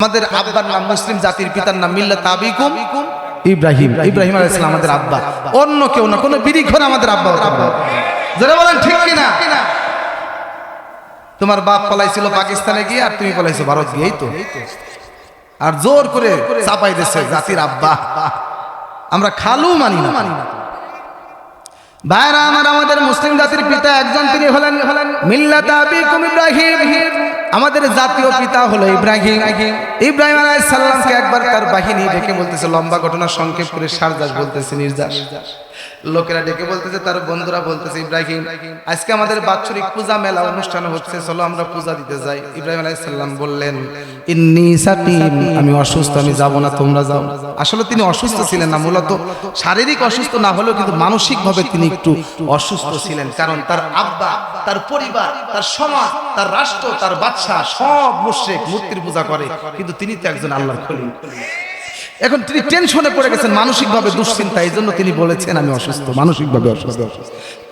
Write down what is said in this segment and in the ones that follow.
আমাদের আব্বার নাম মুসলিম জাতির পিতার নাম মিল্লাত আবিকুম ইব্রাহিম। ইব্রাহিম আলাইহিস সালাম আমাদের আব্বা, অন্য কেউ না, কোনো বিরিখর আমাদের আব্বা হতে পারে। যারা বলেন ঠিক কিনা? তোমার বাপ পলাইছিল পাকিস্তানে গিয়ে, আর তুমি পলাইছো ভারত গিয়েই তো, আর জোর করে চাপাই দিচ্ছে জাতির আব্বা। আমরা খালু মানি না। ভাইরা আমার, আমাদের মুসলিম জাতির পিতা একজন, তিনি হলেন মিল্লাত আবিকুম ইব্রাহিম। আমাদের জাতীয় পিতা হলো ইব্রাহিম। ইব্রাহিম আলাইহিস সালামকে একবার তার বাহিনী ডেকে বলতেছে, লম্বা ঘটনা সংক্ষেপ করে সারদাস বলতেছে, নির্যাস লোকেরা ডেকে বলতেছে, তার বন্ধুরা বলতেছে, ইব্রাহিম আজকে আমাদের বাৎসরিক পূজা মেলা অনুষ্ঠান হচ্ছে, চলো আমরা পূজা দিতে যাই। ইব্রাহিম আলাইহিস সালাম বললেন, ইন্নী সাকিম, আমি অসুস্থ, আমি যাব না, তোমরা যাও। আসলে তিনি অসুস্থ ছিলেন না, মূলত শারীরিক অসুস্থ না হলেও কিন্তু মানসিকভাবে তিনি একটু অসুস্থ ছিলেন। কারণ তার আব্বা, তার পরিবার, তার সমাজ, তার রাষ্ট্র, তার বাদশাহ সব মুশরিক, মূর্তির পূজা করে, কিন্তু তিনি তো একজন আল্লাহর খলিল। এখন তিনি টেনশনে পড়ে গেছেন, মানসিকভাবে দুশ্চিন্তা, এই জন্য তিনি বলেছেন, আমি অসুস্থ, মানসিকভাবে অসুস্থ,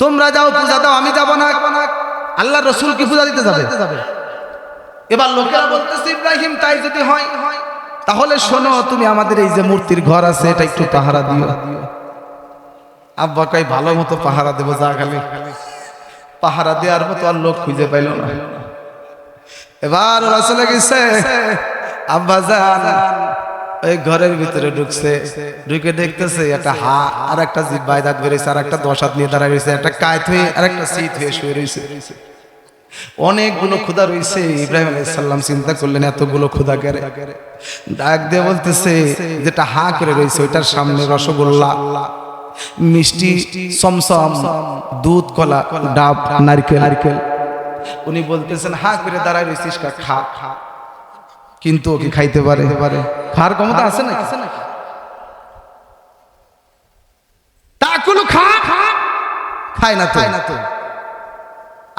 তোমরা যাও পূজা দাও, আমি যাব না। আল্লাহর রাসূল কি পূজা দিতে যাবে? এবার লোকেরা বলতেছে, ইব্রাহিম তাই যদি হয় তাহলে শোনো, তুমি আমাদের এই যে মূর্তির ঘর আছে এটা একটু পাহারা দিও। আব্বা কই, ভালো মতো পাহারা দেবো, যা খালি পাহারা দেওয়ার মতো আর লোক খুঁজে পাইল না। এবার ওরা চলে গেছে। আব্বা জান ওই ঘরের ভিতরে ঢুকছে, ঢুকে দেখতেছে একটা হা আর একটা জিহ্বায় দাঁত বেরিয়েছে, আর একটা 10 হাত নিয়ে দাঁড়ায় রয়েছে, একটা কায়ত হয়ে আর একটা শীত হয়ে শুয়ে রয়েছে, অনেকগুলো ক্ষুধা রয়েছে। ইব্রাহিম আলাইহিস সালাম চিন্তা করলেন, এতগুলো ক্ষুধা কেরে? ডাক দিয়ে বলতেছে, যেটা হা করে রয়েছে ওইটার সামনে রসগোল্লা, মিষ্টি, চমচম, দুধ, কলা, ডাব, নারকেল। উনি বলতেছেন, হা করে দাঁড়ায় রয়েছিস, খা। কিন্তু ওকে খাইতে পারে? খাওয়ার ক্ষমতা আছে না? তাকুল, খায় না তো।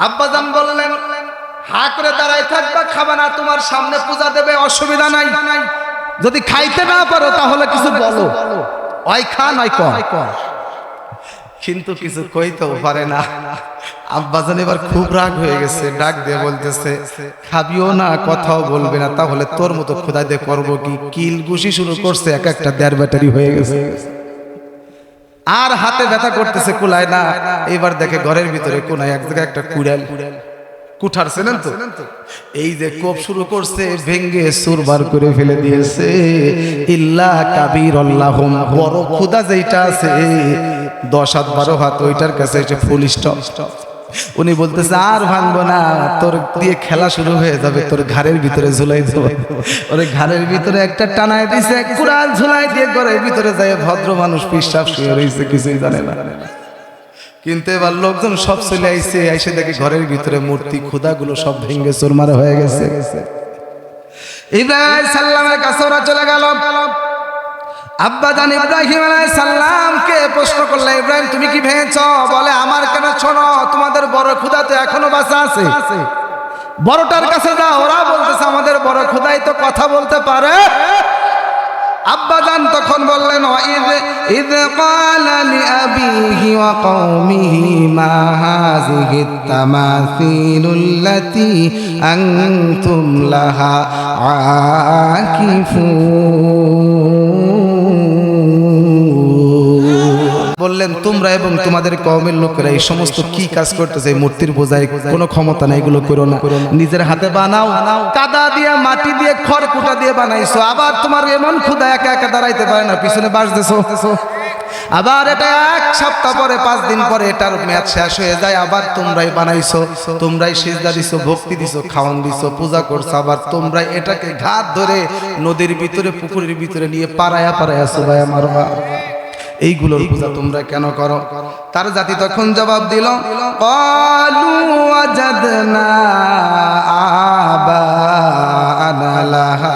আব্বাজান বললেন, হা করে দাঁড়ায় থাকবা, খাবা না, তোমার সামনে পূজা দেবে, অসুবিধা নাই। যদি খাইতে না পারো তাহলে কিছু বলো, ওই খা নয় কম। কিন্তু কিছু কইতেও পারে না। আব্বাজান এবার খুব রাগ হয়ে গেছে, ডাক দিয়ে বলতেছে, খাবিও না, কথাও বলবে না, তাহলে তোর মতো খোদা দিয়ে করবো কি? কিল ঘুষি শুরু করছে, এক একটা 1.5 ব্যাটারি হয়ে গেছে, আর হাতে ব্যথা করতেছে, কুলায় না। এবার দেখে ঘরের ভিতরে কোনায় এক জায়গায় একটা কুঠার ছিলেন তো, এই যে কোপ শুরু করছে, ভেঙ্গে চুরমার করে ফেলে দিয়েছে। ইল্লা কাবির আল্লাহুম, বড় খুদা যেটা আছে 10 হাত 12 হাত, ওইটার কাছে একটা ফুল স্টপ। উনি বলতেছে, আর ভাঙবো না, তোর দিয়ে খেলা শুরু হয়ে যাবে, তোর ঘাড়ের ভিতরে ঝুলাই দেবো। ওরে ঘাড়ের ভিতরে একটা টানায় দিছে, কুড়াল ঝুলাই দিয়ে ঘরের ভিতরে যায়। ভদ্র মানুষ পিশাব শুয়ে রয়েছে, কিছুই জানে না। কিন্তু এবার লোকজন সব চলে আইছে, আইসে দেখে ঘরের ভিতরে মূর্তি, খুদাগুলো সব ভেঙে চুরমার হয়ে গেছে। ইব্রাহিম আলাইহিস সালামের কাছে ওরা চলে গেল। আব্বাজান ইব্রাহিম আলাইহিস সালামকে প্রশ্ন করলে, ইব্রাহিম তুমি কি ভেঙেছো? বলে, আমার কেন, শোনো, তোমাদের বড় খুদা তো এখনো বাঁচা আছে, বড়টার কাছে যাও। ওরা বলতেছে, আমাদের বড় খুদাই তো কথা বলতে পারে। আব্বাজান তখন বললেন, ইয ক্বালা লিআবিহি ওয়া কওমিহি মা হাযিহি তামাসিলুল্লাতী আনতুম লাহা আকিফুন। বললেন, তোমরা এবং তোমাদের কওমের লোকেরা এই সমস্ত কি কাজ করতেছে? মূর্তির পূজায় কোনো ক্ষমতা নাই, এগুলো করো না। নিজের হাতে বানাও, কাদা দিয়ে, মাটি দিয়ে, খড়কুটা দিয়ে বানাইছো। আবার তোমার এমন খুদা একা একা দাঁড়াইতে পারে না, পিছনে বাস দিছো। আবার এটা 1 সপ্তাহ পরে, 5 দিন পরে এটার মেয়াদ শেষ হয়ে যায়। আবার তোমরাই বানাইছো, তোমরাই সিজদা দিছো, ভক্তি দিছো, খাওয়ান দিছো, পূজা করছো। আবার তোমরাই এটাকে ঘাট ধরে নদীর ভিতরে, পুকুরের ভিতরে নিয়ে পাড়ায়া চুবায়া মারবা। এইগুলোর পূজা তোমরা কেন করো? তার জাতি তখন জবাব দিল, ক্বালু ওয়াজাদনা আবা'ানা লাহা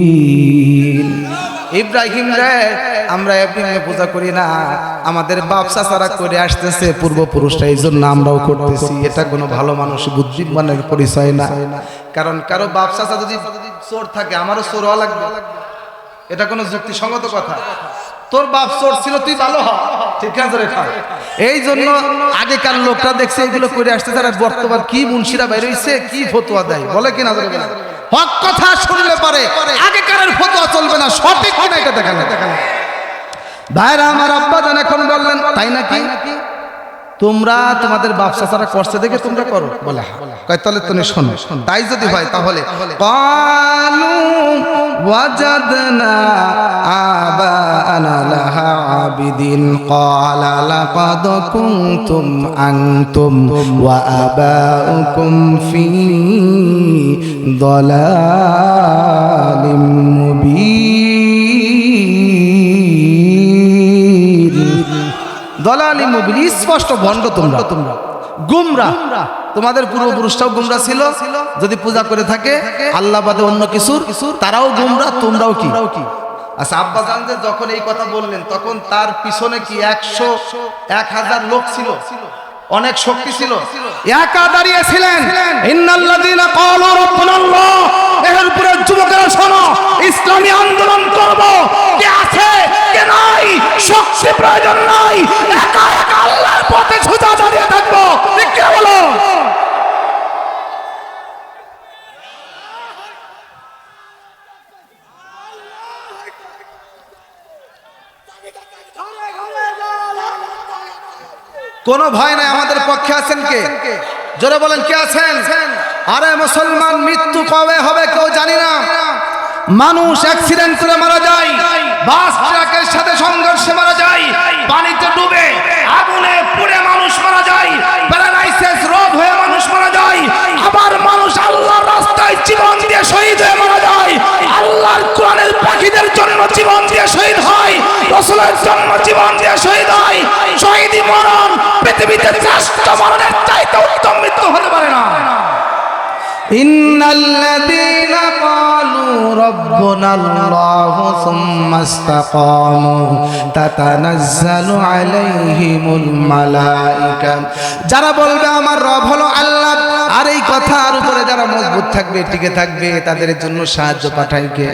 আবিদিন। ইব্রাহিম রে, আমরা এমনি পূজা করি না, আমাদের বাপ চাচারা করে আসতেছে, পূর্বপুরুষরা, এই জন্য আমরাও করতেছি। এটা কোনো ভালো মানুষ, বুদ্ধিমানের পরিচয় না। কারণ কারো বাপ চাচা যদি চোর থাকে, আমারও চোর হওয়া লাগবে, এটা কোনো যুক্তিসঙ্গত কথা? তোর বাপ চোর ছিল, তুই ভালো হ, ঠিক আছে রে খাও। এই জন্য আগেকার লোকরা দেখছে এগুলো করে আসতে, তারা বর্তমান কি মুন্সিরা বাইরে হইছে কি ফতোয়া দেয় বলে কিনা বলে না। হক কথা শুনলে পারে আগেকারের ফতোয়া চলবে না, সঠিক কিনা এটা দেখা না। ভাইরা আমার আব্বা জান এখন বললেন তাই নাকি, তোমরা তোমাদের বাপ চাচারা করছে দেখে তোমরা করো বলে কয় তাহলে তুমি শোনো। তাই যদি হয় তাহলে ক্বালু ওয়াজাদনা আবানা লাহা আবিদিন ক্বালা লাকাদ কুনতুম আনতুম ওয়া আবাউকুম ফি দালালিম মুবিন। দলালি মুবিন, স্পষ্ট ভণ্ড তোমরা, গুমরাহ। তোমাদের পূর্বপুরুষরাও গুমরাহ ছিল, যদি পূজা করে থাকে আল্লাহ বাদে অন্য কিছুর, তারাও গুমরাহ, তোমরাও কি। আচ্ছা আব্বা জানতে যখন এই কথা বললেন তখন তার পিছনে কি 100-1000 লোক ছিল, অনেক শক্তি ছিল, একা দাঁড়িয়েছিলেন। ইন্নাল্লাযীনা ক্বালু রাব্বুনাল্লাহ, এর উপরে যুবকেরা শোনো, ইসলামী আন্দোলন করব, কে আছে কে নাই, শক্তি প্রয়োজন নাই, একা একা আল্লাহর পথে সোজা দাঁড়িয়ে থাকবো। ঠিক কি বলো? কোনো ভয় নাই, আমাদের পক্ষে আছেন কে? জোরে বলেন কে আছেন? আরে মুসলমান, মৃত্যু কবে হবে কেউ জানি না। মানুষ অ্যাক্সিডেন্ট করে মারা যায়, বাস ট্রাকের সাথে সংঘর্ষে মারা যায়, পানিতে ডুবে আগুনে পুড়ে মানুষ মারা যায়, প্যারালাইসিস রোগ হয়ে মানুষ মারা যায়, আবার মানুষ আল্লাহর রাস্তায় জীবন দিয়ে শহীদ হয়ে মারা যায়, আল্লাহর কোরআনের পাখিদের জন্য জীবন দিয়ে শহীদ হয়, রাসূলের জন্য জীবন দিয়ে শহীদ হয়। শহীদি মরণ পৃথিবীতে শ্রেষ্ঠ মরণের চাইতে উত্তম মৃত্যু হতে পারে না। ইন্নাল্লাযীনা ক্বালু রাব্বুনাল্লাহু সুম্মা ইসতাকামু তাতানাজ্জালু আলাইহিমুল মালায়েকা, যারা বলবে আমার রব হলো আল্লাহ, আর এই কথার উপরে যারা মজবুত থাকবে, টিকে থাকবে, তাদের জন্য সাহায্য পাঠায় কে?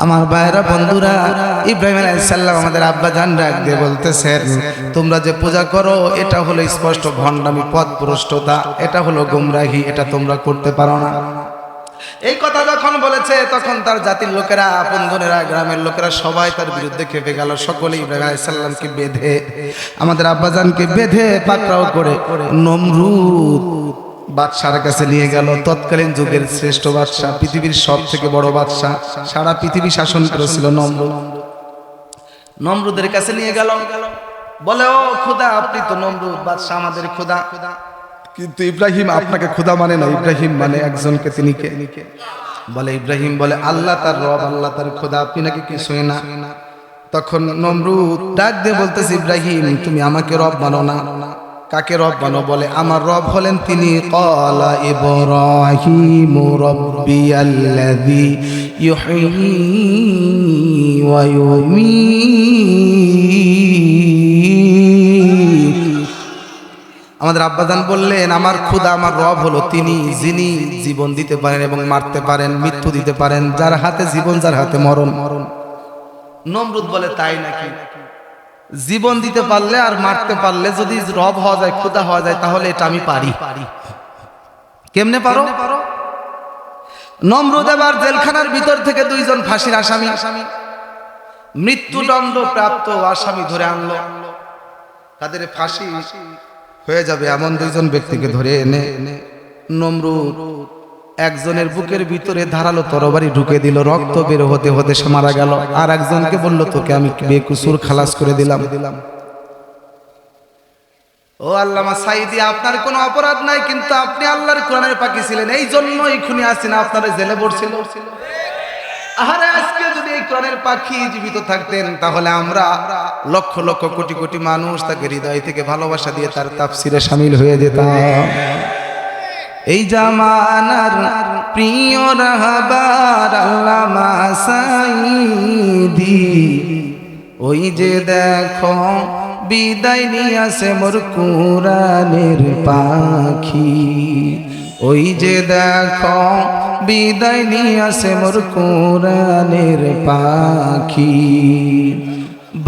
আমার ভাইরা বন্ধুরা, ইব্রাহিম আলাইহিস সালাম আমাদের আব্বা জান ডাক দিয়ে বলতেছেন, তোমরা যে পূজা করো এটা হলো স্পষ্ট ভণ্ডামি, পথভ্রষ্টতা, এটা হলো গুমরাহি, এটা তোমরা করতে পারো না। এই কথা যখন বলেছে তখন তার জাতির লোকেরা, আপনজনেরা, গ্রামের লোকেরা সবাই তার বিরুদ্ধে খেপে গেল। সকলেই ইব্রাহিম আলাইহিস সালামকে বেঁধে, আমাদের আব্বাজানকে বেঁধে পাকড়াও করে নমরুদ বাদশার কাছে নিয়ে গেল। তৎকালীন যুগের শ্রেষ্ঠ বাদশা, পৃথিবীর সব থেকে বড় বাদশা, সারা পৃথিবী শাসন করেছিল নমরুদ। নমরুদের কাছে নিয়ে গেল, বলে ও খোদা, আপনি তো নমরুদ বাদশা, আমাদের খোদা, কিন্তু ইব্রাহিম আপনাকে খোদা মানে না, ইব্রাহিম মানে একজনকে। তিনি কে? বলে ইব্রাহিম বলে আল্লাহ তার রব, আল্লাহ তার খোদা, আপনি নাকি কিছুই না। তখন নমরুদ ডাক দিয়ে বলতেছে, ইব্রাহিম তুমি আমাকে রব মানো না। কাকে রব মানো? বলে আমার রব হলেন তিনি। ক্বালা ইব্রাহিমু রাব্বিয়াল্লাযী ইউহয়ী ওয়া ইউমীত। আমাদের আব্বাজান বললেন আমার খোদা, আমার রব হলো তিনি, যিনি জীবন দিতে পারেন এবং মারতে পারেন, মৃত্যু দিতে পারেন, যার হাতে জীবন, যার হাতে মরণ। নমরুদ বলে তাই নাকি? জীবন দিতে পারলে আর মারতে পারলে যদি রব হওয়া যায়, খোদা হওয়া যায়, তাহলে এটা আমি পারি। কেমনে পারো? নমরুদ এবার জেলখানার ভিতর থেকে 2 জন ফাঁসির আসামি, মৃত্যুদণ্ড প্রাপ্ত আসামি ধরে আনলো। তাদের ফাঁসি হয়ে যাবে এমন 2 জন ব্যক্তিকে ধরে এনে নমরুদ একজনের বুকের ভিতরে ধারালো তরবারি ঢুকে দিল, রক্ত বের হতে হতে সে মারা গেল। আর একজনকে বলল তোকে আমি বেকসুর খালাস করে দিলাম। ও আল্লামা সাঈদী, আপনার কোনো অপরাধ নাই, কিন্তু আপনি আল্লাহর কোরআনের পাখি ছিলেন, এই জন্যই খুনি হাসিনা আপনারা জেলে পড়ছিল। আরে আজকে যদি এই কোরআনের পাখি জীবিত থাকতেন, তাহলে আমরা লক্ষ লক্ষ কোটি কোটি মানুষ তাকে হৃদয় থেকে ভালোবাসা দিয়ে তার তাফসিরে শামিল হয়ে যেতাম। এই জামানার প্রিয় রাহবার আল্লামা সাঈদী, ওই যে দেখো বিদায় নিয়াছে মোর কোরআনের পাখি, ওই যে দেখো বিদায় নিয়াছে মোর কোরআনের পাখি।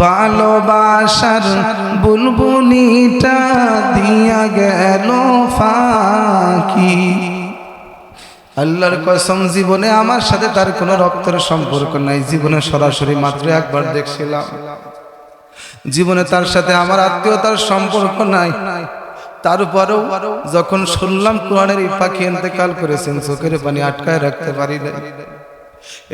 ভালোবাসার বুলবুলিটা দিয়া গেল ফাঁকি। আল্লাহর কসম, জীবনে আমার সাথে তার কোনো রক্তের সম্পর্ক নাই, জীবনে সরাসরি মাত্র একবার দেখছিলাম, জীবনে তার সাথে আমার আত্মীয়তার সম্পর্ক নাই। তারপরেও যখন শুনলাম কোরআনের এই পাখি ইন্তেকাল করেছেন, চোখের পানি আটকায় রাখতে পারি না।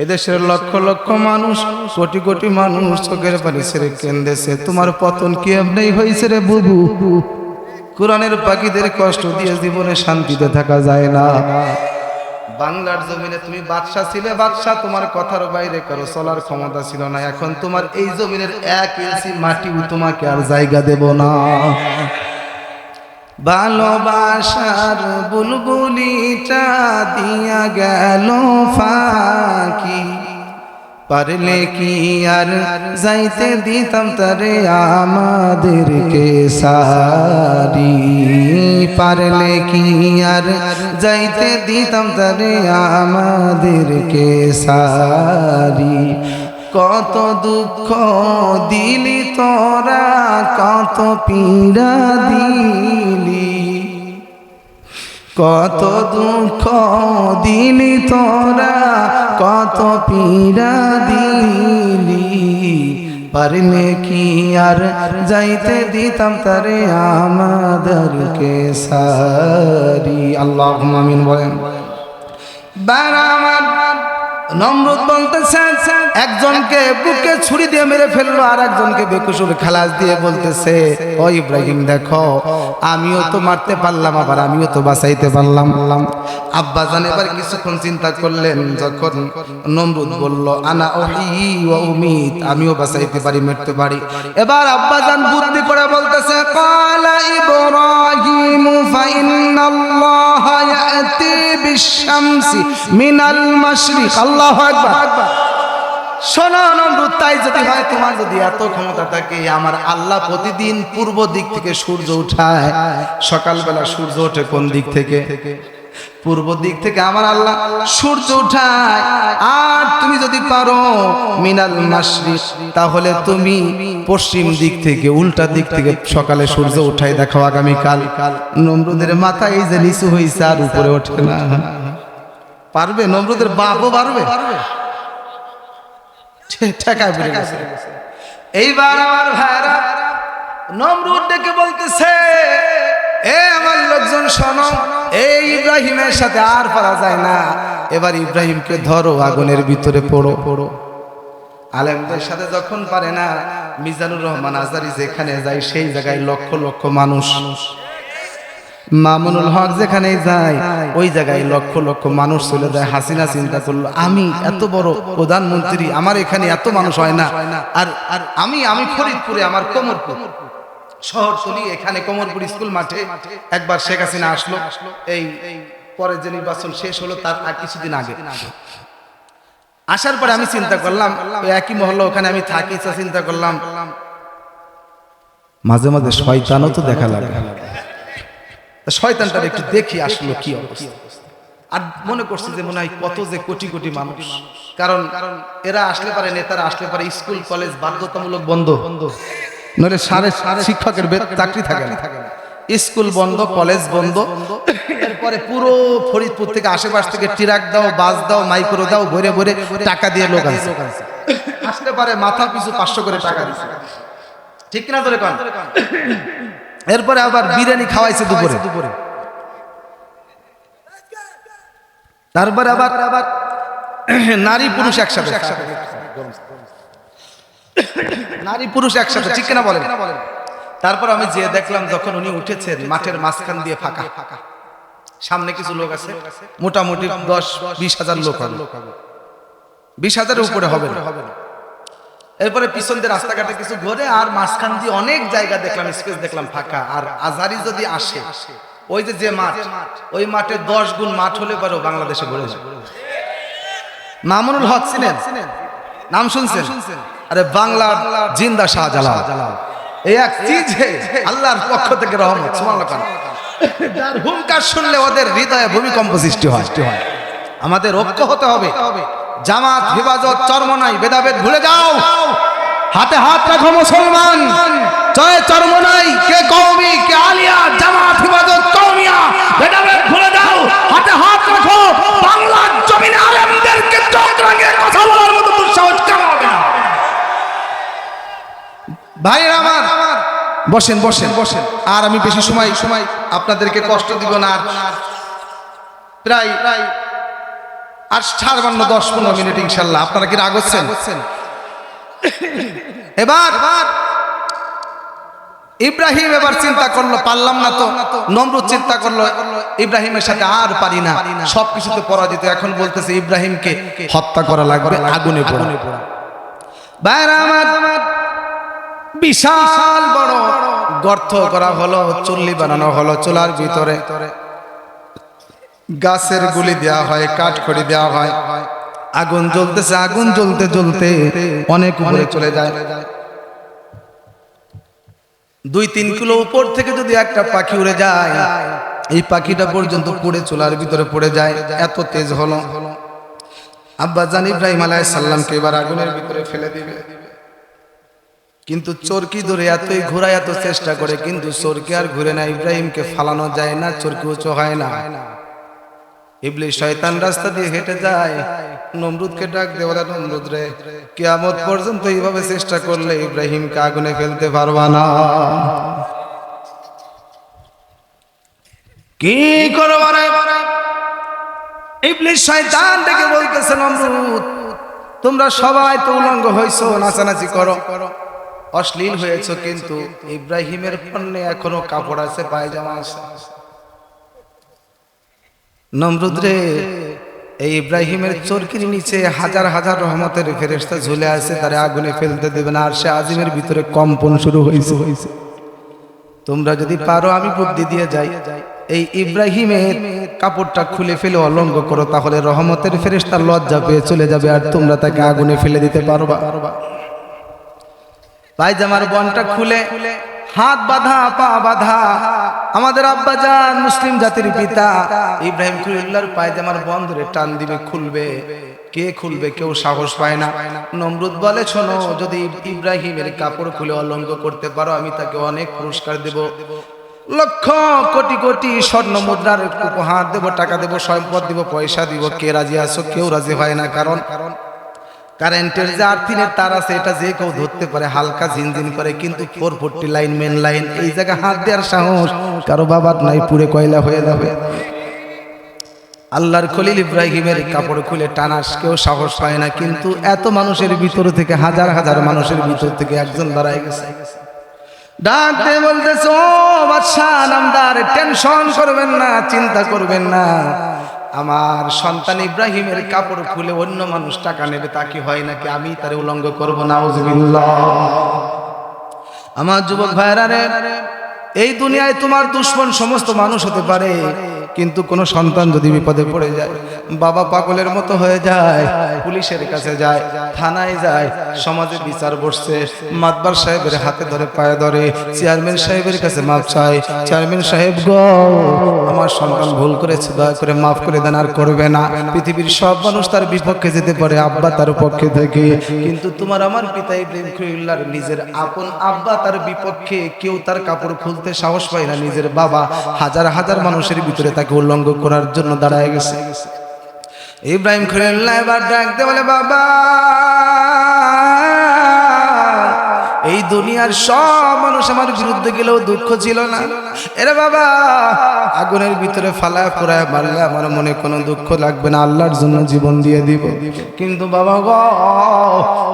এদেশের লক্ষ লক্ষ মানুষ, কোটি কোটি মানুষ চোখের পানি ছেড়ে কেঁদেছে। তোমার পতন কি এমনি হয়েছে রে বুবু? কোরআনের পাখিদের কষ্ট দিয়ে জীবনে শান্তিতে থাকা যায় না। বাংলার জমিনে তুমি বাদশা ছিলে, বাদশা তোমার কথার বাইরে কারো চলার ক্ষমতা ছিল না। এখন তোমার এই জমিনের 1 ইঞ্চি মাটিও তোমাকে আর জায়গা দেব না। ভালোবাসার বুলবুলিটা দিয়া গেল ফাঁকি, পারলে কি আর যাইতে দিতাম তারে আমাদেরকে সারি, পারলে কি আর যাইতে দিতাম তারে আমাদেরকে সারি। কত দুঃখ দিলি তোরা, কত পীড়া দিলি, কত দুঃখ দিলি তোরা, কত পীড়া দিলি, পারলে কি আর যাইতে দিতাম তারে আমাদেরকে সারি। আল্লাহুম্মা আমিন বলেন। বারামান নমরুদ বলতেছেন, একজনকে বুকে ছুরি দিয়ে মেরে ফেললো, আর একজনকে বেকসুর খালাস দিয়ে বলতেছে, ও ইব্রাহিম দেখো, আমিও তো মারতে পারলাম, আবার আমিও তো বাঁচাইতে পারলাম। আব্বাজান এবার কিছুক্ষণ চিন্তা করলেন, যখন নমরুদ বলল আনা উহয়ী ওয়া উমীত, আমিও বাঁচাইতে পারি, মরতে পারি। এবার আব্বাজান বুদ্ধি করে বলতেছে, ক্বালা ইব্রাহিম ফাইন্নাল্লাহা ইয়াতি বিশ-শামসি মিনাল মাশরিক। আল্লাহু আকবার। শোনো নমরুদ, তাই যদি হয়, তোমার যদি এত ক্ষমতা থাকে, আমার আল্লাহ প্রতিদিন পূর্ব দিক থেকে সূর্য উঠায়। সকালবেলা সূর্য ওঠে কোন দিক থেকে? পূর্ব দিক থেকে আমার আল্লাহ সূর্য উঠায়। আর তুমি যদি পারো মিনাল মাশরিক, তাহলে তুমি পশ্চিম দিক থেকে, উল্টা দিক থেকে সকালে সূর্য উঠাই দেখো আগামীকাল। নমরুদের মাথা এই যে নিচু হয়েছে, আর উপরে ওঠে না। পারবে? নমরুদের বাপও পারবে? ঠেকায় পড়ে গেছে। এইবার আমার ভাইরা নমরুদ ডেকে বলতেছে, এ আমার লোকজন শোনো, এই ইব্রাহিমের সাথে আর পারা যায় না, এবার ইব্রাহিমকে ধরো, আগুনের ভিতরে পড়ো। আলেমদের সাথে যখন পারে না, মিজানুর রহমান আজহারী যেখানে যায় সেই জায়গায় লক্ষ লক্ষ মানুষ, মামুনুল হক যেখানে যায় ওই জায়গায় লক্ষ লক্ষ মানুষ চলে যায়। হাসিনা চিন্তা করলো, আমি এত বড় প্রধানমন্ত্রী, আমার এখানে এত মানুষ হয় না, আর আমি ফরিদপুরে, আমার কোমরপুর শহরতলি, এখানে কোমরপুর স্কুল মাঠে একবার শেখ হাসিনা আসলো। এই পরে যে নির্বাচন শেষ হলো তার কিছুদিন আগে আসার পরে আমি চিন্তা করলাম, একই মহল্লা, ওখানে আমি থাকি, চিন্তা করলাম মাঝে মাঝে শয়তানও তো দেখা লাগে, শয়তানটার একটু দেখি আসলো কি অবস্থা। আর মনে করছি যে মনে হয় কত যে কোটি কোটি মানুষ, কারণ এরা আসলে পারে, নেতারা আসলে পারে, স্কুল কলেজ বাধ্যতামূলক বন্ধ, নইলে সারে শিক্ষকের চাকরি থাকে না, স্কুল বন্ধ, কলেজ বন্ধ। এরপরে পুরো ফরিদপুর থেকে আশেপাশ থেকে ট্রাক দাও, বাস দাও, মাইক্রো দাও, ভরে ভরে টাকা দিয়ে লোক আসতে পারে, মাথা পিছু 500 করে টাকা দিচ্ছে, ঠিক কিনা ধরে কন। এরপরে আবার বিরিয়ানি খাওয়াইছে দুপুরে, তারপরে আবার নারী পুরুষ একসাথে, নারী পুরুষ একসাথে, ঠিক কিনা বলেন। তারপর আমি যে দেখলাম, যখন উনি উঠেছেন, মাঠের মাঝখান দিয়ে ফাঁকা, সামনে কিছু লোক আছে, মোটামুটি 10-20 হাজার লোক হবে, 20 হাজারের উপরে হবে না। এরপরে পিছন দিয়ে রাস্তাঘাটে কিছু ঘুরে, আর মাঝখান দিয়ে অনেক জায়গা দেখলাম, স্পেস দেখলাম ফাঁকা। আর আজহারী যদি আসে, ওই যে মাঠ, ওই মাঠে 10 গুণ মাঠ হলে পারো বাংলাদেশে ভরে যায়। মামুনুল হক চিনেন? নাম শুনছেন? আরে বাংলার জিন্দা শাহজালাল, এই এক চিজ আল্লাহর পক্ষ থেকে রহমত, সুবহানাল্লাহ। যার হুঙ্কার শুনলে ওদের হৃদয়ে ভূমিকম্প সৃষ্টি হয়। আমাদের ঐক্য হতে হবে। জামাত, হেফাজত, চরমনাই, ভেদাভেদ ভুলে যাও। হাতে হাত রাখো মুসলমান, জয় চরমনাই, কে কওমি, কে আলিয়া, জামাত হিফাজত কওমিয়া, ভেদাভেদ ভুলে দাও, হাতে হাত রাখো। বাংলার জমিনে আলেমদেরকে চোখ রাঙিয়ে কথা বলার মতো দুঃসাহস কেন হবে না? ভাইরা আমার, বসেন বসেন বসেন। আর আমি বেশি সময় আপনাদেরকে কষ্ট দিব না। প্রায় আর 10-15 মিনিট ইনশাল্লাহ। আপনারা কি রাগ হচ্ছেন? এবার ইব্রাহিম এবার চিন্তা করলো, পারলাম না তো। নমরুদ চিন্তা করলো ইব্রাহিমের সাথে আর পারি না, সবকিছুতে পরাজিত। এখন বলতেছে ইব্রাহিমকে হত্যা করা লাগবে, আগুনে পোড়া। ভাইরা আমার, বিশাল বড় গর্ত করা হলো, চুল্লি বানানো হলো, চুলার ভিতরে গাছের গুলি দেওয়া হয়, কাঠখড়ি দেওয়া হয়, আগুন জ্বলতেছে। আগুন জ্বলতে জ্বলতে অনেক উপরে চলে যায়। 2-3 কিলো উপর থেকে যদি একটা পাখি উড়ে যায়, এই পাখিটা পর্যন্ত পুড়ে চুলার ভিতরে পড়ে যায়, এত তেজ হলো। আব্বাজান ইব্রাহিম আলাইহিস সালামকে এবার আগুনের ভিতরে ফেলে দিবে, কিন্তু চরকি ধরে এতই ঘোরায়, এত চেষ্টা করে, কিন্তু চরকি আর ঘুরে না। ইব্রাহিমকে ফালানো যায় না, চরকি উঁচু হয় না। ইবলিস শয়তান রাস্তা দিয়ে হেঁটে যায়, নমরুদকে ডাক দেয়, বলে নমরুদ রে, কিয়ামত পর্যন্ত এইভাবে চেষ্টা করলে ইব্রাহিমকে আগুনে ফেলতে পারবা না। কি করব রে? ইবলিস শয়তান ডেকে বলতেছে, নমরুদ তোমরা সবাই তো উলঙ্গ হইছো, নাচানাচি করো, অশ্লীল হয়েছে, কিন্তু ইব্রাহিমের পণ্যে এখনো কাপড় আছে, পায়জামা আছে। নমরুদ রে, এই ইব্রাহিমের চরকির নিচে হাজার হাজার রহমতের ফেরেশতা ঝুলে আছে, তারে আগুনে ফেলতে দেবে না। আর সে আজিমের ভিতরে কম্পন শুরু হয়েছে। তোমরা যদি পারো, আমি বুদ্ধি দিয়ে যাই, এই ইব্রাহিমের কাপড়টা খুলে ফেলে অলঙ্গ করো, তাহলে রহমতের ফেরেশতা লজ্জা পেয়ে চলে যাবে, আর তোমরা তাকে আগুনে ফেলে দিতে পারবা। পায়জামার বনটা খুলে, হাত বাঁধা, পা বাঁধা, আমাদের আব্বাজান মুসলিম জাতির পিতা ইব্রাহিম খলিলুল্লাহর পায়জামার বন ধরে টান দিবে, খুলবে। কে খুলবে? কেউ সাহস পায় না। নমরুদ বলে, শোনো, যদি ইব্রাহিমের কাপড় খুলে অলঙ্গ করতে পারো, আমি তাকে অনেক পুরস্কার দেব, লক্ষ কোটি কোটি স্বর্ণ মুদ্রার উপহার দেব, টাকা দেব, সম্পদ দেব, পয়সা দিব। কে রাজি আছো? কেউ রাজি হয় না। কারণ কারেন্টের যে আর্থিনের তার আছে, এটা যে কেউ ধরতে পারে, হালকা ঝিনঝিন করে, কিন্তু 440 লাইন, মেন লাইন, এই জায়গায় হাত দেওয়ার সাহস কারো বাবার নাই, পুরে কয়লা হয়ে যাবে। আল্লাহর খলিল ইব্রাহিমের কাপড় খুলে টানাস কেউ সাহস পায় না, কিন্তু এত মানুষের ভিতর থেকে, হাজার হাজার মানুষের ভিতর থেকে একজন দাঁড়ায় গেছে। ডাক দিয়ে বলতেছে, ও বাদশা নামদার, টেনশন করবেন না, চিন্তা করবেন না, আমার সন্তান ইব্রাহিমের কাপড় খুলে অন্য মানুষ টাকা নেবে, তা কি হয় নাকি? আমি তারে উলঙ্গ করবো? নাউজুবিল্লাহ। আমার যুবক ভাইরা রে, এই দুনিয়ায় তোমার দুশ্মন সমস্ত মানুষ হতে পারে, কিন্তু কোন সন্তান যদি বিপদে পড়ে যায়, বাবা পাগলের মতো হয়ে যায়, পুলিশের কাছে যায়, থানায় যায়, সমাজে বিচার বসছে, মাতবার সাহেবের হাতে ধরে, পায়ে ধরে, চেয়ারম্যান সাহেবের কাছে মাপ চায়, চেয়ারম্যান সাহেব গো, আমার সন্তান ভুল করেছে, দয়া করে মাফ করে দেন, আর করবে না। পৃথিবীর সব মানুষ তার বিপক্ষে যেতে পারে, আব্বা তার পক্ষে থেকে, কিন্তু তোমার আমার পিতা ইব্রাহিম খলিলুল্লাহর নিজের আপন আব্বা তার বিপক্ষে, কেউ তার কাপড় খুলতে সাহস পায় না। নিজের বাবা হাজার হাজার মানুষের ভিতরে তাকে উল্লঙ্ঘ করার জন্য দাঁড়ায় গেছে। ইব্রাহিম খলিলুল্লাহ এবার ডাকতে বলে, বাবা, এই দুনিয়ার সব মানুষ আমার বিরুদ্ধে গেলেও দুঃখ ছিল না। এরে বাবা, আগুনের ভিতরে ফালায় পোড়ায় মারলে আমার মনে কোনো দুঃখ লাগবে না, আল্লাহর জন্য জীবন দিয়ে দিব। কিন্তু বাবা গো,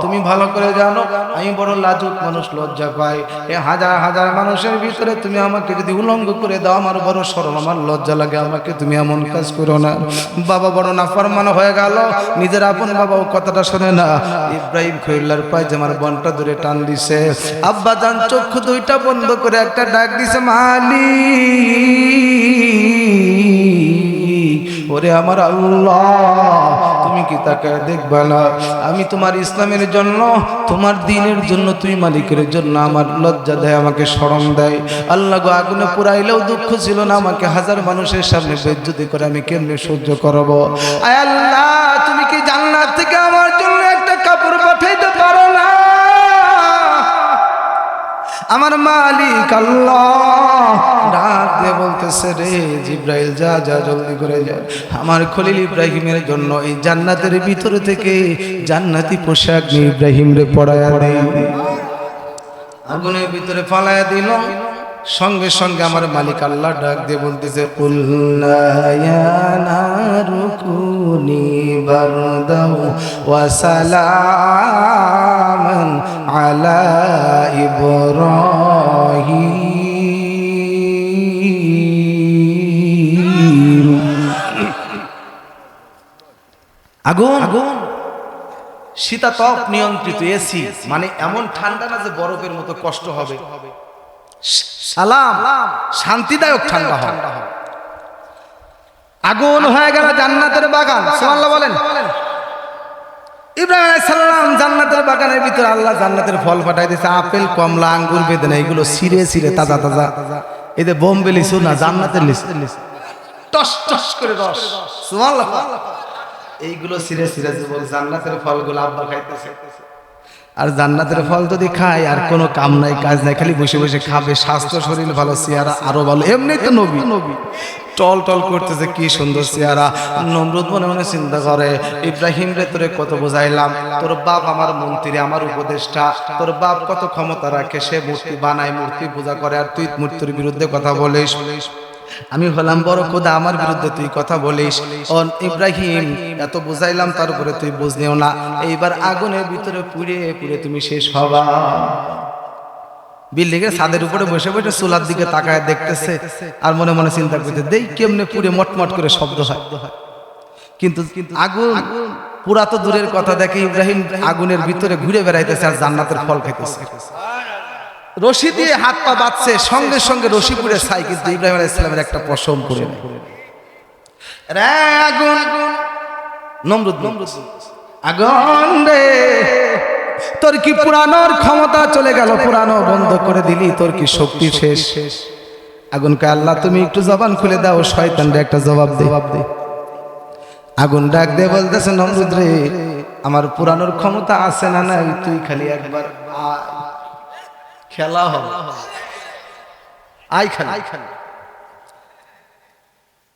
তুমি ভালো করে জানো আমি বড় লাজুক মানুষ, লজ্জা পাই। এ হাজার হাজার মানুষের ভিতরে তুমি আমাকে যদি উলঙ্গ করে দাও, আমার বড় শরম, আমার লজ্জা লাগে, আমাকে তুমি এমন কাজ করো না। বাবা বড় নাফরমান হয়ে গেল, নিজের আপন বাবাও কথাটা শোনে না। ইব্রাহিম খলিলুল্লাহর পায়জামার বনটা ধরে টান দিছে। আব্বা জান চক্ষু দুইটা বন্ধ করে একটা ডাক দিছে, মালিক, ওরে আমার আল্লাহ, তুমি কি তাকে দেখবা না? আমি তোমার ইসলামের জন্য, তোমার দ্বীনের জন্য, তুমি মালিকের জন্য আমার লজ্জা দেয়, আমাকে শরম দেয়। আল্লাহ গো, আগুনে পুরাইলেও দুঃখ ছিল না, আমাকে হাজার মানুষের সামনে বেইজ্জতি করে আমি কেমনে সহ্য করব? আয় আল্লাহ, তুমি কি জান্নাত থেকে আমার জন্য একটা কাপড় পাঠাইতে পারো না? আমার মালিক আল্লাহ ডাক দিয়ে বলতেছে, রে জিব্রাইল যা যা জলদি করে যা, আমার খলিল ইব্রাহিমের জন্য এই জান্নাতের ভিতর থেকে জান্নাতি পোশাক নিয়ে ইব্রাহিম রে পড়ায়া দে। আগুনের ভিতরে ফালায়া দিল। সঙ্গে সঙ্গে আমার মালিক আল্লাহ ডাক দিয়ে বলতেছে, কুল্লা ইয়া নারু কুনি বারদাও ওয়া সালামান আলা ইব্রাহিম। আগুন শীতাতপ নিয়ন্ত্রিত এসি, মানে এমন ঠান্ডা না যে বরফের মতো কষ্ট হবে, সালাম শান্তিদায়ক ঠান্ডা হবে। আগুন হয়ে গেল জান্নাতের বাগান। সুবহানাল্লাহ বলেন। ইব্রাহিম আলাইহিস সালাম জান্নাতের বাগানের ভিতরে আল্লাহ জান্নাতের ফল পাঠাই দিয়েছে, আপেল, কমলা, আঙ্গুর, বেদানা, এগুলো ছিঁড়ে ছিঁড়ে তাজা তাজা। এই যে বোম্বে লিচু না, জান্নাতের লিচু, টস টস করে রস। সুবহানাল্লাহ। এইগুলো ছিঁড়ে ছিঁড়ে জান্নাতের ফলগুলো আব্বা খাইতেছে। আর জান্নাতের ফল যদি খায় আর কোনো কাম নাই, কাজ নাই, খালি বসে বসে খাবে, স্বাস্থ্য শরীর ভালো, চেহারা আরো ভালো। এমনি তো নবী টল টল করতেছে, কি সুন্দর চেহারা। নমরুদ মনে মনে চিন্তা করে, ইব্রাহিম রে তোরে কত বোঝাইলাম, তোর বাপ আমার মন্ত্রী, আমার উপদেষ্টা, তোর বাপ কত ক্ষমতা রাখে, সে মূর্তি বানায়, মূর্তি পূজা করে, আর তুই মূর্তির বিরুদ্ধে কথা বলিস। আমি হলাম বড় খোদা, আমার বিরুদ্ধে তুই কথা বলিস। ও ইব্রাহিম, এত বুঝাইলাম তারপরে তুই বুঝনিও না। এইবার আগুনের ভিতরে পুড়ে পুড়ে তুমি শেষ হবা। বিল্ডিং এর ছাদের উপরে বসে বসে চুলার দিকে তাকায় দেখতেছে আর মনে মনে চিন্তা করতে, দেই কেমনে পুড়ে মটমট করে শব্দ হয়। কিন্তু আগুন পুরা তো দূরের কথা, দেখে ইব্রাহিম আগুনের ভিতরে ঘুরে বেড়াইতেছে আর জান্নাতের ফল খেতেছে। রশি দিয়ে হাত পা বাঁধছে, সঙ্গে সঙ্গে রশি পুড়ে ছাই, কিন্তু ইব্রাহিম আলাইহিস সালামের একটা পশম করে রে আগুন। নমরুদ আগুন রে, তোর কি পুরানোর ক্ষমতা চলে গেল, পুরানো বন্ধ করে দিলি, তোর কি শক্তি শেষ? আগুনকে আল্লাহ তুমি একটু জবান খুলে দাও, শয়তানরে একটা জবাব দে। আগুন ডাক দিয়ে বলতেছে, নমরুদ রে, আমার পুরানোর ক্ষমতা আছে না নাই, তুই খালি একবার খেলা হবে, আই খালি।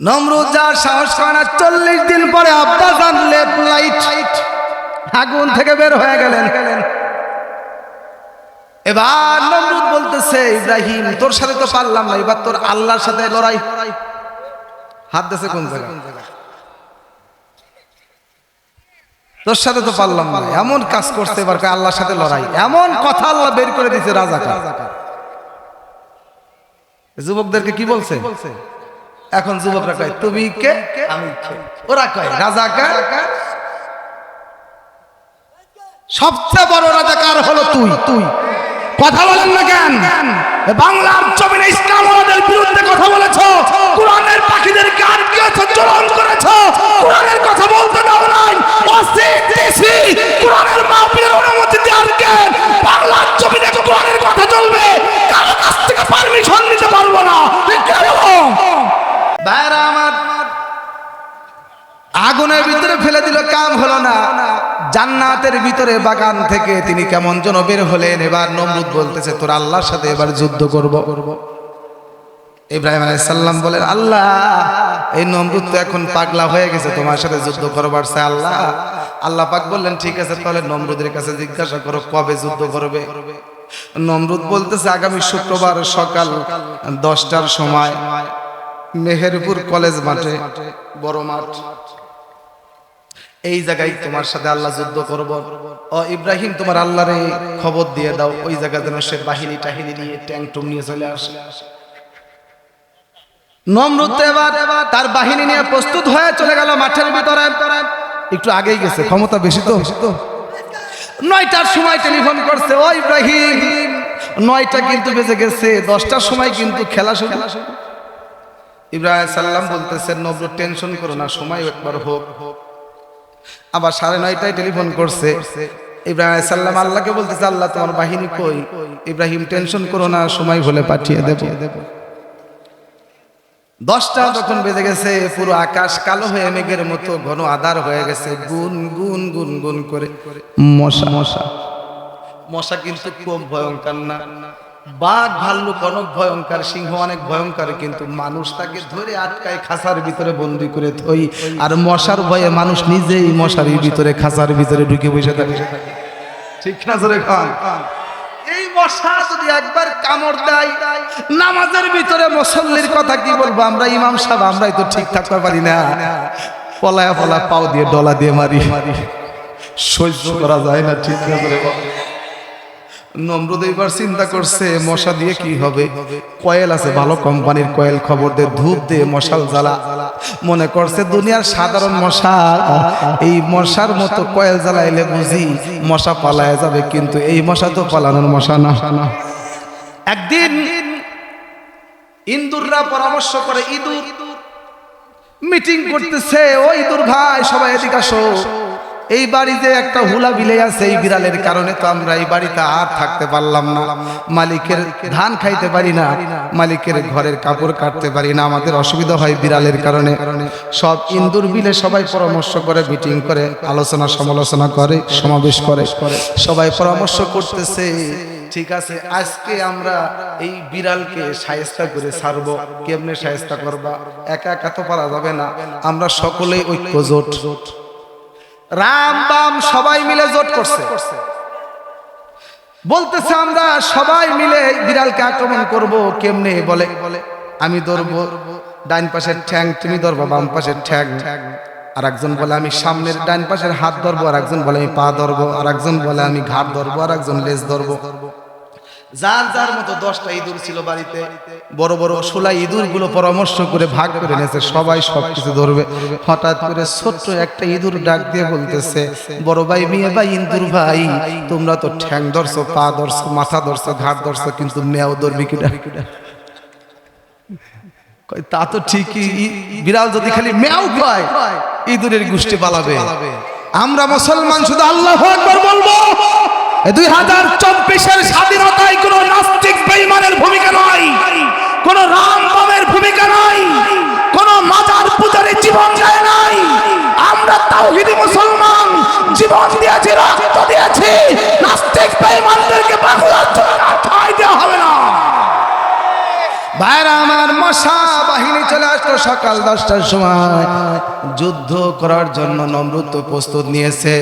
নমরুদ যা সাহস করে না, 40 দিন পরে আব্বা জান লেফট লাইট আগুন থেকে বের হয়ে গেলেন। এবার নমরুদ বলতেছে, ইব্রাহিম তোর সাথে তো পারলাম না, এবার তোর আল্লাহর সাথে লড়াই। হাত দিয়েছে কোন জায়গায়? তোর সাথে তো পারলাম না, এমন কাজ করতে এবার আল্লাহর সাথে লড়াই। এমন কথা আল্লাহ বের করে দিয়েছে রাজাকার। যুবকদেরকে কি বলছে এখন? যুবকরা কয় তুমি কে, আমি কে। ওরা কয় রাজাকার। সবচেয়ে বড় রাজাকার হলো তুই। কথা বলেন না কেন? বাংলার জমিনে ইসলাম আমাদের বিরুদ্ধে কথা বলেছো, কোরআনের পাখিদের গান গিয়েছো, চরণ করেছো, কোরআনের কথা বলতে দাও নাই, ওসিটিসি কোরআনের মাহফিলের অনুমতি দেওয়ার কেন? বাংলার জমিনে কোরআনের কথা চলবে, কারো কাছ থেকে পারমিশন নিতে পারবো না। কেন ভাইরা আমার, আগুনের ভিতরে ফেলে দিল, কাম হলো না। জান্নাতের ভিতরে বাগান থেকে তিনি কেমন যেন বের হলেন। এবার নমরুদ বলতেছে, তোর আল্লাহর সাথে এবার যুদ্ধ করব। ইব্রাহিম আলাইহিস সালাম বলেন, আল্লাহ এই নমরুদ তো এখন পাগলা হয়ে গেছে, তোমার সাথে যুদ্ধ করবার চাই। আল্লাহ পাক বললেন, ঠিক আছে, তাহলে নমরুদের কাছে জিজ্ঞাসা করো কবে যুদ্ধ করবে। নমরুদ বলতেছে, আগামী শুক্রবার সকাল 10টার সময় মেহেরপুর কলেজ মাঠে, বড় মাঠ, এই জায়গায় তোমার সাথে আল্লাহ যুদ্ধ করব। ও ইব্রাহিম, তোমার আল্লাহরে খবর দিয়ে দাও, ওই জায়গা যেন সে বাহিনী টাহিনী নিয়ে ট্যাঙ্ক টুম নিয়ে চলে আসে। নমরুদ এবার তার বাহিনী নিয়ে প্রস্তুত হয়ে চলে গেল মাঠের ভিতরে। একটু আগেই গেছে, ক্ষমতা বেশি তো। 9টার সময় টেলিফোন করছে, ও ইব্রাহিম 9টা কিন্তু বেজে গেছে, 10টার সময় কিন্তু খেলা শুরু। ইব্রাহিম সাল্লাম বলতেছেন, নমরুদ টেনশন করো না, সময় একবার হোক। আবার 9:30টায় টেলিফোন করছে। ইব্রাহিম সাল্লাম আল্লাহকে বলতেছে, আল্লাহ তোমার বাহিনী কই? ইব্রাহিম টেনশন করো না, সময় হলে পাঠিয়ে দেব। 10টা যখন বেজে গেছে, পুরো আকাশ কালো হয়ে মেঘের মতো ঘন আঁধার হয়ে গেছে। গুন গুন গুন গুন করে মশা কিন্তু খুব ভয়ঙ্কর না। বাঘ ভাল্লুক অনেক ভয়ঙ্কর, সিংহ অনেক ভয়ঙ্কর, কিন্তু মানুষ তাকে ধরে আটকায় খাঁচার ভিতরে বন্দি করে থই। আর মশার ভয়ে মানুষ নিজেই মশারির ভিতরে খাঁচার ভিতরে ঢুকে বসে থাকে। ঠিক না জোরে খান? এই মশা যদি একবার কামড় দেয়, নামাজের ভিতরে মুসল্লির কথা কি বলবো আমরা, ইমাম সাহেব আমরাই তো ঠিক থাকতে পারি না, পলায়া পলা পাও দিয়ে ডলা দিয়ে মারি, সহ্য করা যায় না। ঠিক না জোরে বল। নমরুদ এবার চিন্তা করছে মশা দিয়ে কি হবে, কয়েল আছে ভালো কোম্পানির কয়েল, খবর দে ধূপ দিয়ে মশাল জ্বালা। মনে করছে দুনিয়ার সাধারণ মশা, এই মশার মতো কয়েল জ্বালাইলে বুঝি মশা পালায় যাবে, কিন্তু এই মশা তো পালানোর মশা না। একদিন ইন্দুররা পরামর্শ করে, ইঁদুর মিটিং করতেছে, ও ইঁদুর ভাই সবাই এদিকে আসো, এই বাড়িতে একটা হুলা বিলে আছে, এই বিড়ালের কারণে তো আমরা এই বাড়িতে আর থাকতে পারলাম না, মালিকের ধান খাইতে পারি না, মালিকের ঘরের কাপড় কাটতে পারি না, আমাদের অসুবিধা হয় বিড়ালের কারণে। সব ইন্দুর বিলে সবাই পরামর্শ করে, মিটিং করে, আলোচনা সমালোচনা করে, সমাবেশ করে, সবাই পরামর্শ করতেছে ঠিক আছে আজকে আমরা এই বিড়ালকে শায়েস্তা করে ছাড়বো। কেমনে শায়েস্তা করবা, একা একা তো পারা যাবে না, আমরা সকলেই ঐক্য জোট, রাম বাম সবাই মিলে জোট করছে, বলতেছে আমরা সবাই মিলে বিড়ালকে আক্রমণ করব। কেমনে বলে, আমি ধরবো ডান পাশের ঠ্যাং, তুমি ধরবো বাম পাশের ঠ্যাং, আর একজন বলে আমি সামনের ডান পাশের হাত ধরবো, আর একজন বলে আমি পা ধরবো, আর একজন বলে আমি ঘাট ধরবো, আর একজন লেজ ধরবো। যার যার মতো 10টা ইঁদুর ছিল বাড়িতে, বড় বড় 16 ইঁদুর গুলো পরামর্শ করে ভাগ করে নিয়েছে, সবাই সবকিছু ধরবে। হঠাৎ করে ছোট্ট একটা ইঁদুর ডাক দিয়ে বলতেছে, বড় ভাই মিয়া ভাই, ইঁদুর ভাই তোমরা তো ঠ্যাং ধরছো, পা ধরছো, মাথা ধরছো, ঘাট ধরছো, কিন্তু মেয়াও ধরবি কিনা? তা তো ঠিকই, বিড়াল যদি খালি মেয়াও কয় ইঁদুরের গোষ্ঠী পালাবে। আমরা মুসলমান শুধু আল্লাহু আকবার বলবো। 2024-এর স্বাধীনতায় কোন নাস্তিক বেঈমানের ভূমিকা নাই, কোন রামবামের ভূমিকা নাই, কোন মাজার পূজারীর জীবন যায় নাই। আমরা তাওহীদি মুসলমান, জীবন দিয়েছি, রক্ত দিয়েছি, নাস্তিক বেঈমানদেরকে বাংলার জন্য ঠাঁই দেওয়া হবে না। ভাইরা আমার, মশা বাহিনী চলে আসলো সকাল 10টার সময়, যুদ্ধ করার জন্য নমরুদ তো প্রস্তুত নিয়েছে,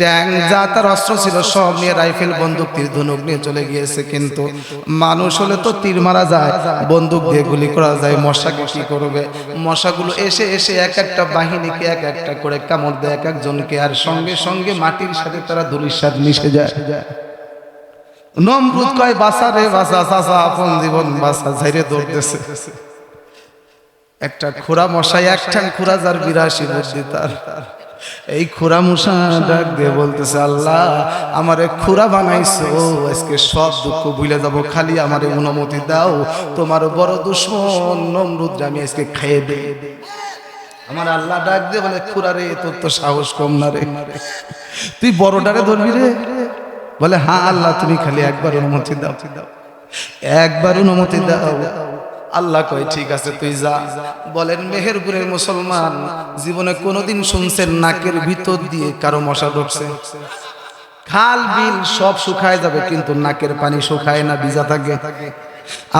ট্যাঙ্ক যা তার অস্ত্র ছিল সব নিয়ে, রাইফেল বন্দুক তীর ধনুক নিয়ে চলে গিয়েছে। কিন্তু মানুষ হলে তো তীর মারা যায়, বন্দুক দিয়ে গুলি করা যায়, মশাকে কি করবে? মশাগুলো এসে এসে এক একটা বাহিনীকে এক একটা করে কামড় দেয়, এক একজনকে, আর সঙ্গে সঙ্গে মাটির সাথে তারা ধুলির সাথে মিশে যায়। নমরুদ কয় বাসা রে বাসা, চাচা আপন জীবন বাসা, ঝাইরে দৌড়তেছে। একটা খুরা মশাই, একঠাং খুরা যার 82 বুদ্ধি তার, এই খুরা মশা ডাক দিয়ে বলতেছে, আল্লাহ আমারে খুরা বানাইছো, আজকে সব দুঃখ ভুলে যাব, খালি আমারে অনুমতি দাও, তোমার বড় দুশমন নমরুদ আমি আজকে খেয়ে দে। আমার আল্লাহ ডাক দিয়ে বলে, খুরা রে তোর তো সাহস কম না রে, তুই বড়টারে ধরবি রে? বলে হ্যাঁ আল্লাহ, তুমি খালি একবার অনুমতি দাও, একবার অনুমতি দাও। আল্লাহ কয় ঠিক আছে তুই যা। বলেন মেহেরপুরের মুসলমান, জীবনে কোনোদিন শুনছেন নাকের ভিতর দিয়ে কারো মশা ঢুকছে? খাল বিল সব শুকায় যাবে, কিন্তু নাকের পানি শুকায় না, ভিজা থাকে।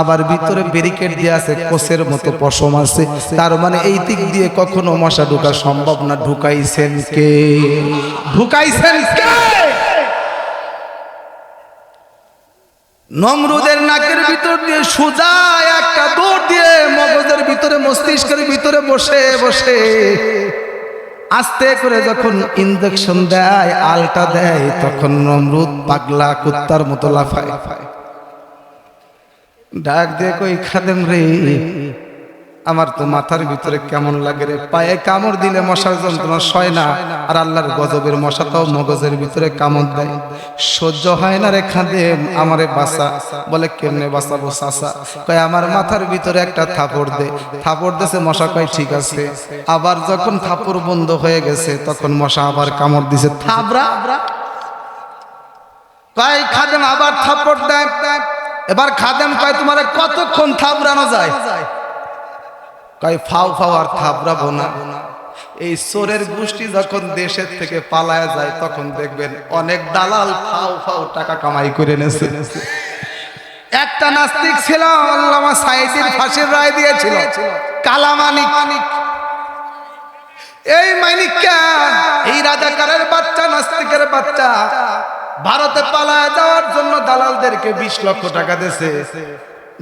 আবার ভিতরে ব্যারিকেড দিয়ে আছে, কোষের মতো পশম আছে, তার মানে এই দিক দিয়ে কখনো মশা ঢোকা সম্ভব না। ঢুকাইছেন কে? ঢুকাইছেন কে? নমরুদের নাকের ভিতর দিয়ে সোজা একটা দৌড় দিয়ে মগজের ভিতরে, মস্তিষ্কের ভিতরে বসে বসে আস্তে করে যখন ইনজেকশন দেয়, আলটা দেয়, তখন নমরুদ পাগলা কুত্তার মতো লাফায়। ডাক দিয়ে কই, খাদেম রে, আমার তো মাথার ভিতরে কেমন লাগে রে, পায়ে কামড় দিলে মশার যন্ত্রণা সয় না, আর আল্লাহর গজবের মশা তাও মগজের ভিতরে কামড় দেয়, সহ্য হয় না রে খাদেম, আমারে বাঁচা। বলে কেমনে বাঁচাবো চাচা? কয় আমার মাথার ভিতরে একটা থাপড় দে। থাপড় দিছে মশা, কয় ঠিক আছে। আবার যখন থাপড় বন্ধ হয়ে গেছে, তখন মশা আবার কামড় দিছে, থাবড়া। কয় খাদেম আবার থাপড় দেয়। এবার খাদেম কয় তোমারে কতক্ষণ থাবড়ানো যায়? কয় ফাও ফাও আর থাবড়াবো না। এই চোরের গোষ্ঠী যখন দেশের থেকে পালায় যায়, তখন দেখবেন অনেক দালাল ফাও ফাও টাকা কামাই করে নেছে। একটা নাস্তিক ছিল, আল্লামা সাঈদীর ফাঁসির রায় দিয়েছিল কালামানিক। এই মানিককে, এই রাজাকারের বাচ্চা, নাস্তিকের বাচ্চা ভারতে পালায় যাওয়ার জন্য দালালদেরকে 20 লক্ষ টাকা দিয়েছে।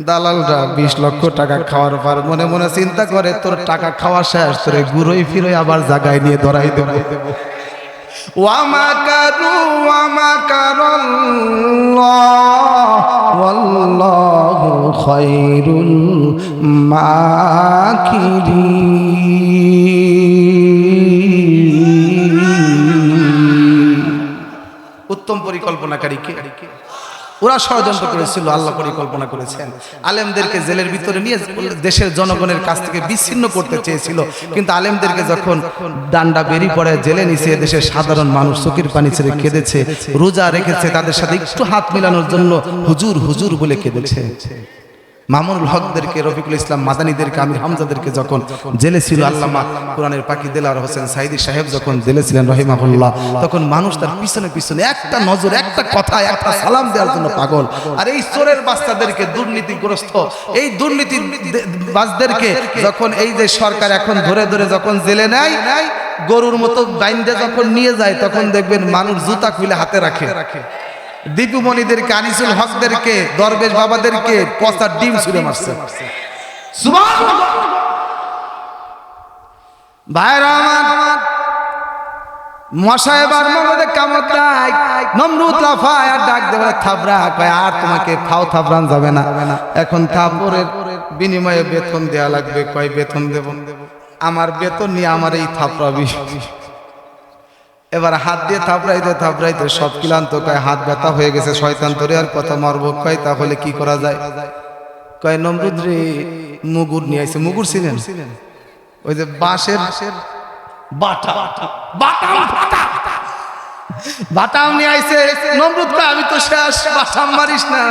দালালরা 20 লক্ষ টাকা খাওয়ার পর মনে মনে চিন্তা করে, তোর টাকা খাওয়া শেষ, তোরে ঘুরোই ফিরোই আবার জায়গায় নিয়ে ধরাই দেব। ওয়ামাকারু ওয়ামাকারাল্লাহ ওয়াল্লাহু খায়রুল মাকিরিন। উত্তম পরিকল্পনাকারী কে? ওরা ষড়যন্ত্র করেছিল, আল্লাহ পরিকল্পনা করেছেন। আলেমদেরকে জেলের ভিতরে নিয়ে দেশের জনগণের কাছ থেকে বিচ্ছিন্ন করতে চেয়েছিল, কিন্তু আলেমদেরকে যখন ডান্ডা বেরিয়ে পড়ে জেলে নিছে, দেশের সাধারণ মানুষ চোখের পানি ছেড়ে কেঁদেছে, রোজা রেখেছে, তাদের সাথে একটু হাত মিলানোর জন্য হুজুর হুজুর বলে কেঁদেছে। মামুনুল হকদেরকে, রফিকুল ইসলাম মাদানীদেরকে, আমির হামজাদেরকে যখন জেলে ছিল, আল্লামা কোরআনের পাখি দেলাওয়ার হোসেন সাঈদী সাহেব যখন জেলে ছিলেন রহিমাহুল্লাহ, তখন মানুষ তার পিছনে পিছনে একটা নজর, একটা কথা, একটা সালাম দেওয়ার জন্য পাগল। আর এই চোরের বাচ্চাদেরকে, দুর্নীতিগ্রস্ত এই দুর্নীতিবাজদেরকে যখন এই যে সরকার এখন ধরে ধরে যখন জেলে নেয়, গরুর মতো বাইন্দে যখন নিয়ে যায়, তখন দেখবেন মানুষ জুতা খুলে হাতে রাখে। দীপুমণিদেরকে, আনিসুল হকদেরকে, দরবেশ বাবাদেরকে পচার ডিম ছুঁড়ে মারছে। সুবহানাল্লাহ। ভাইরা আমার, মশায়েবার মধ্যে কামত নাই, নমরুদ লাফায় আর ডাক দেবে থাবরা, কয় আর তোমাকে ফাও থাবরান যাবে না, এখন থাপরের বিনিময়ে বেতন দেয়া লাগবে। কয় বেতন দেব? আমার বেতন নিয়ে আমার এই থাপড়াবি। এবার হাত দিয়ে থাপড়াইতে থাপড়াইতে সব ক্লান্ত, কয় হাত ব্যথা হয়ে গেছে, শয়তান তোরে আর কথা মারবো। কয় তাহলে কি করা যায়? কয় নমরুদ রে মুগুর নিয়ে আইছে। মুগুর ছিলেন ওই যে বাঁশের বাটাম নিয়ে আইছে। নমরুদ কয় আমি তো শেষ, বাটাম মারিস না।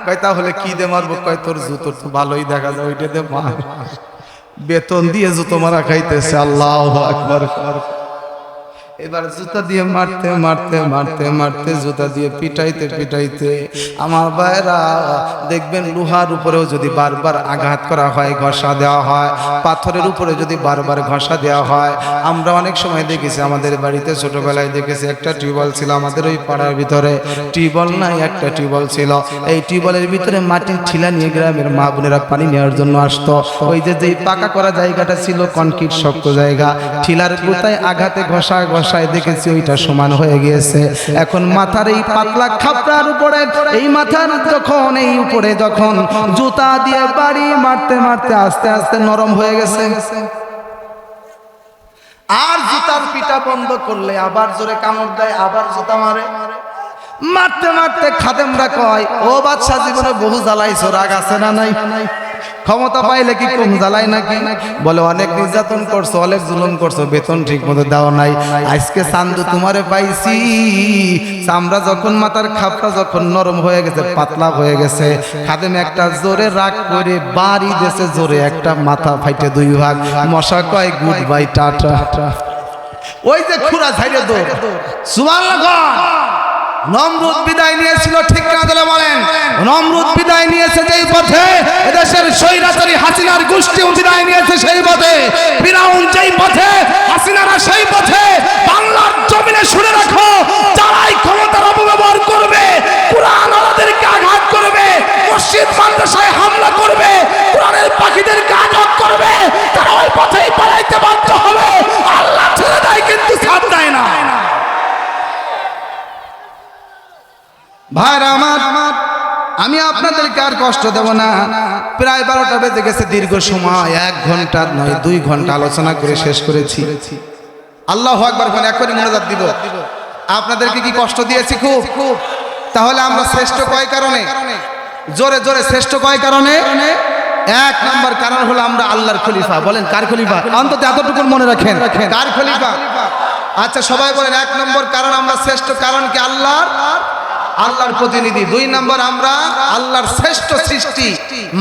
কয় তাহলে কি দে মারবো? কয় তোর জুতো তো ভালোই দেখা যায়, ওইটা দে মার। বেতন দিয়ে জুতো মারা খাইতেছে। আল্লাহু আকবার। এবার জুতা দিয়ে মারতে মারতে মারতে মারতে, জুতা দিয়ে পিটাইতে পিটাইতে, আমার ভাইরা দেখবেন লোহার উপরেও যদি বারবার আঘাত করা হয়, ঘষা দেওয়া হয়, পাথরের উপরে যদি বারবার ঘষা দেওয়া হয়। আমরা অনেক সময় দেখেছি, আমাদের বাড়িতে ছোটবেলায় দেখেছি, একটা টিউবওয়েল ছিল আমাদের ওই পাড়ার ভিতরে। টিউবওয়েল নাই, একটা টিউবওয়েল ছিল। এই টিউবওয়েলের ভিতরে মাটির ঠিলা নিয়ে গ্রামের মা বোনেরা পানি নেওয়ার জন্য আসতো। ওই যে যেই পাকা করা জায়গাটা ছিল, কনক্রিট শক্ত জায়গা, ঠিলার গোটায় আঘাতে ঘষা ঘষায় দেখেছি ওইটা সমান হয়ে গিয়েছে। এখন মাথার এই পাতলা খাপড়ার উপরে, এই মাথার যখন এই উপরে যখন জুতা দিয়ে বাড়ি মারতে মারতে আস্তে আস্তে নরম হয়ে গেছে। আর জুতার পিটা বন্ধ করলে আবার জোরে কামড় দেয়, আবার জুতা মারে। মারতে মারতে খাদেমরা কয়, ও বাদশা জীবনে বহু জ্বালাইছো, রাগ আছে না নাই? ক্ষমতা পাইলে কি কম জ্বালাই নাকি? বলে অনেক নির্যাতন করছো, অনেক জুলুম করছো, বেতন ঠিক মতো দাও নাই। আজকে চান্দু তোমারে পাইছি। চামড়া যখন, মাথার খাপটা যখন নরম হয়ে গেছে, পাতলা হয়ে গেছে, খাদেম একটা জোরে রাগ করে বাড়ি দেশে জোরে একটা মাথা ফাইটে দুই ভাগ। মশা কয় গুড বাই, টাটা। ওই যে খুরা ঝাইরে দৌড়। সুবহানাল্লাহ। নমরুদ বিদায় নিয়েছিল, ঠিক না দিলে বলেন? নমরুদ বিদায় নিয়েছে যেই পথে, এদেশের স্বৈরাচারী হাসিনার গোষ্ঠীও বিদায় নিয়েছে সেই পথে। ফিরাউন যেই পথে, হাসিনারা সেই পথে। বাংলার জমিনে শুনে রাখো, যারাই ক্ষমতার অপব্যবহার করবে, কুরআন ওয়ালাদেরকে আঘাত করবে, মসজিদ মাদ্রাসায় হামলা করবে, কুরআনের পাখিদেরকে আঘাত করবে, তারা ওই পথেই পালাইতে বাধ্য হবে। আল্লাহ ছেড়ে দেয় কিন্তু ছাড় দেয় না। ভাইরা আমার, আমি আপনাদেরকে আর কষ্ট দেব না। প্রায় 12টা বেজে গেছে, দীর্ঘ সময় 1 ঘন্টা নয় 2 ঘন্টা আলোচনা করে শেষ করেছি। আল্লাহু আকবার বলে এখনই মোনাজাত দিব। আপনাদেরকে কি কষ্ট দিয়েছি খুব? তাহলে আমরা শ্রেষ্ঠ কয় কারণে? জোরে জোরে শ্রেষ্ঠ কয় কারণে? 1 নম্বর কারণ হলো আমরা আল্লাহর খলিফা। বলেন কার খলিফা? অন্তত এতটুকু মনে রাখেন, কার খলিফা? আচ্ছা সবাই বলেন 1 নম্বর কারণ আমরা শ্রেষ্ঠ কারণ কি? আল্লাহর আল্লাহর প্রতিনিধি। 2 নম্বর আমরা আল্লাহর শ্রেষ্ঠ সৃষ্টি,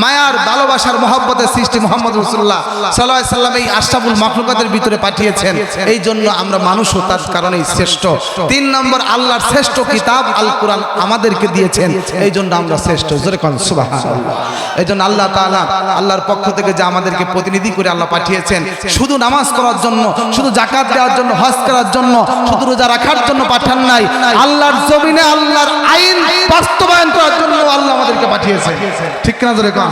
মায়ার ভালোবাসার মহব্বতের সৃষ্টি মুহাম্মদ রাসূলুল্লাহ সাল্লাল্লাহু আলাইহি সাল্লাম এই আশরাফুল মাখলুকাতের ভিতরে পাঠিয়েছেন, এই জন্য আমরা মানুষও তার কারণেই শ্রেষ্ঠ। 3 নম্বর আল্লাহর শ্রেষ্ঠ কিতাব আল কোরআন আমাদেরকে দিয়েছেন, এই জন্য আমরা শ্রেষ্ঠ। জোরে কোন সুবহানাল্লাহ। এই জন্য আল্লাহ তাআলা আল্লাহর পক্ষ থেকে যে আমাদেরকে প্রতিনিধি করে আল্লাহ পাঠিয়েছেন, শুধু নামাজ পড়ার জন্য, শুধু যাকাত দেওয়ার জন্য, হজ করার জন্য, শুধু রোজা রাখার জন্য পাঠান নাই, আল্লাহর জমিনে আল্লাহর আইন বাস্তবায়ন করার জন্য আল্লাহ আমাদেরকে পাঠিয়েছেন। ঠিক কিনা জোরে কোন।